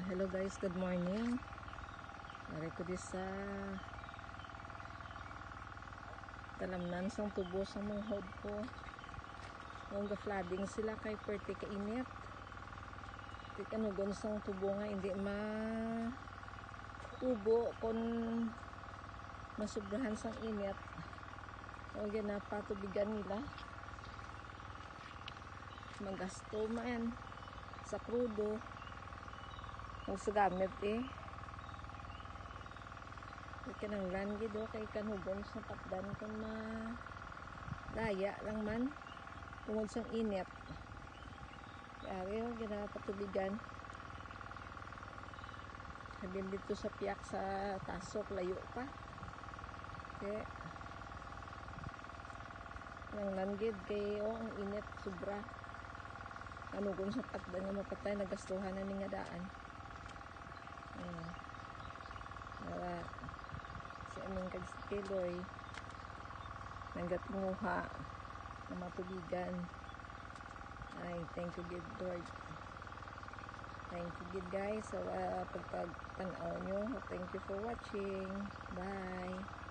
Hello guys, good morning. Nari ko di sa talamnan sang tubo sa manghod ko. Nung ga-flooding sila kay perti kainit. Di kanugon sang tubo nga hindi ubo kung masubrahan sang init. O ginapatubigan nila. Magasto man sa krudo. Kung sa gamit kananglan gido kay kanugon sa tapdan kung daya lang man tungod sang init. Kaya ginapatubigan. Sabihin dito sa piyak sa tasok layo pa. Kaya kananglan gid kay ang init sobra. Kanugon sa tapdan nga mapatay nagastuhan na ning nga daan. Wala si aming kagsikiloy nanggatinguha na matubigan. Ay, thank you good Lord, thank you good guys sa pagpagtanaw nyo. Thank you for watching, bye.